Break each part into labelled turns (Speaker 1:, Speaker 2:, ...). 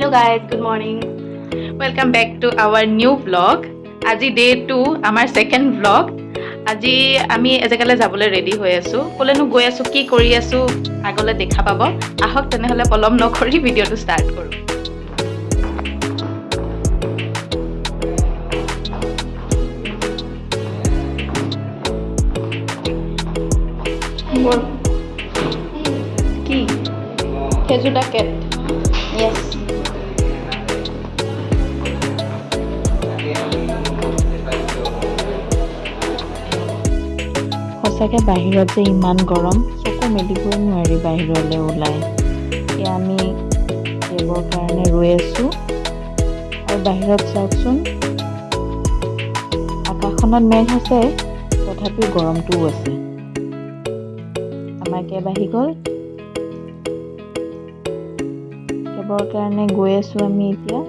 Speaker 1: Hello guys, good morning. Welcome back to our new vlog. Aji day 2, our second vlog. Aji ami ejagale jabole ready hoy asu. Kolenu goi asu ki kori asu agole dekha pabo. Ahok tene hole polom nokori video to start koru. Ki Kejuda cat. Yes.
Speaker 2: সঁচাকৈ বাহিৰত যে ইমান গৰম চকু মেলিবই নোৱাৰি বাহিৰলৈ ওলাই এতিয়া আমি কেবৰ কাৰণে ৰৈ আছোঁ আৰু বাহিৰত চাওকচোন আকাশখনত মেঘ আছে তথাপিও গৰমটোও আছে আমাৰ কেব আহি গ'ল কেবৰ কাৰণে গৈ আছোঁ আমি এতিয়া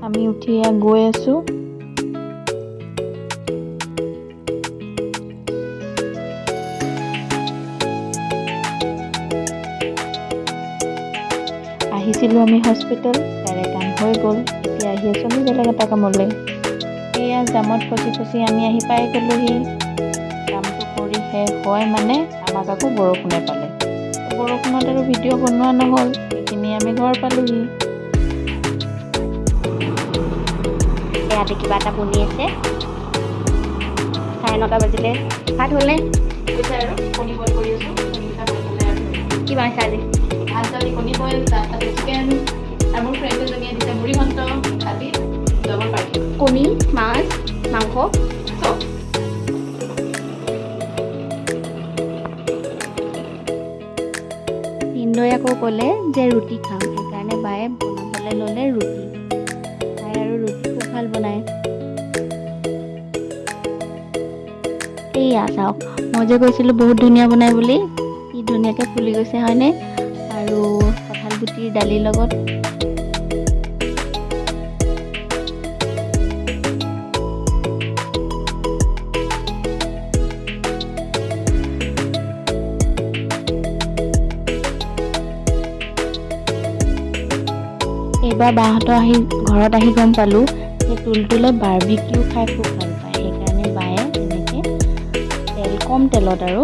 Speaker 2: আমি উঠি গৈ আছোঁ আহিছিলোঁ আমি হস্পিটেল তাৰে কাম হৈ গ'ল এতিয়া আহি আছোঁ আমি বেলেগ এটা কামলৈ এয়া জামত ফচি আমি আহি পাই গ'লোহি কামটো কৰি শেষ হয় মানে আমাক আকৌ বৰষুণে পালে বৰষুণত আৰু ভিডিঅ' বনোৱা নহ'ল সেইখিনি আমি ঘৰ পালোহি
Speaker 3: ইয়াতে কিবা এটা বনি আছে 9:30 বাজিলে ভাত হ'লে
Speaker 1: কৈছে আৰু কণী বইল কৰি আছো কণীটা বইল আৰু
Speaker 3: কি বনাইছা আজি
Speaker 1: ভাত দালি কণী বইল তাতে চিকেন আৰু মোৰ ফ্ৰেণ্ড এজনীয়ে দিছে মুড়ি ঘণ্ট আজি ডাবল পাৰ্টি
Speaker 3: কণী মাছ মাংস
Speaker 1: চব
Speaker 3: ইন্দই আকৌ ক'লে যে ৰুটি খাম সেইকাৰণে বায়ে বনাবলৈ ল'লে ৰুটি তাই আৰু ৰুটি খুব ভাল বনায় এইয়া চাওক মই যে কৈছিলোঁ বহুত ধুনীয়া বনাই বুলি কি ধুনীয়াকৈ ফুলি গৈছে হয়নে আৰু কঁঠাল গুটিৰ দালিৰ লগত এইবাৰ বাহঁতৰ ঘৰত আহি গম পালোঁ যে তুলতুলে বাৰ্বিকিউ খাই খুব ভাল পায় সেইকাৰণে বায়ে এনেকৈ কম তেলত আৰু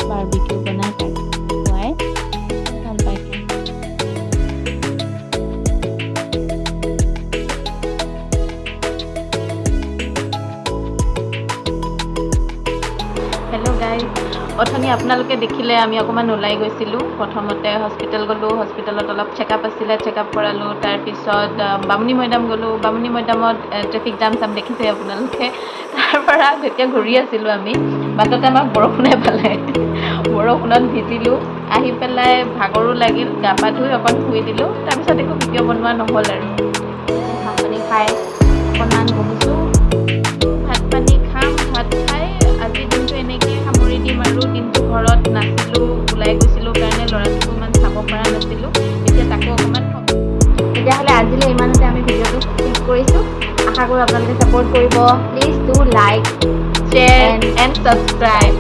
Speaker 3: বাৰ্বিকিউ বনাই তাক খুৱাই ভাল পায়
Speaker 1: হেল্ল' গাইজ অথনি আপোনালোকে দেখিলে আমি অকণমান ওলাই গৈছিলোঁ প্ৰথমতে হস্পিটেল গ'লোঁ হস্পিটেলত অলপ চেকআপ আছিলে চেকআপ কৰালোঁ তাৰপিছত বামুণী মৈদাম গ'লোঁ বামুণী মৈদামত ট্ৰেফিক জাম চাম দেখিছে আপোনালোকে তাৰপৰা যেতিয়া ঘূৰি আছিলোঁ আমি বাটতে আমাক বৰষুণে পালে বৰষুণত ভিজিলোঁ আহি পেলাই ভাগৰো লাগিল গা পা ধুই অকণ শুই দিলোঁ তাৰপিছত একো ভিডিঅ' বনোৱা নহ'ল আৰু ভাত পানী খাই অকণমান বহিছোঁ ভাত পানী খাম ভাত খাই আজি দিনটো এনেকৈ সামৰি দিম আৰু দিনটো ঘৰত নাছিলোঁ ওলাই গৈছিলোঁ কাৰণে ল'ৰাটোকো ইমান চাব পৰা নাছিলোঁ এতিয়া তাকো অকণমান
Speaker 3: তেতিয়াহ'লে আজিলৈ ইমানতে আমি ভিডিঅ'টো ক্লিক কৰিছোঁ আশা কৰোঁ আপোনালোকে ছাপোৰ্ট কৰিব please do like
Speaker 1: share and subscribe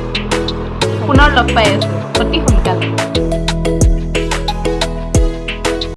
Speaker 1: পুনৰ লগ পাই আছোঁ অতি সোনকালে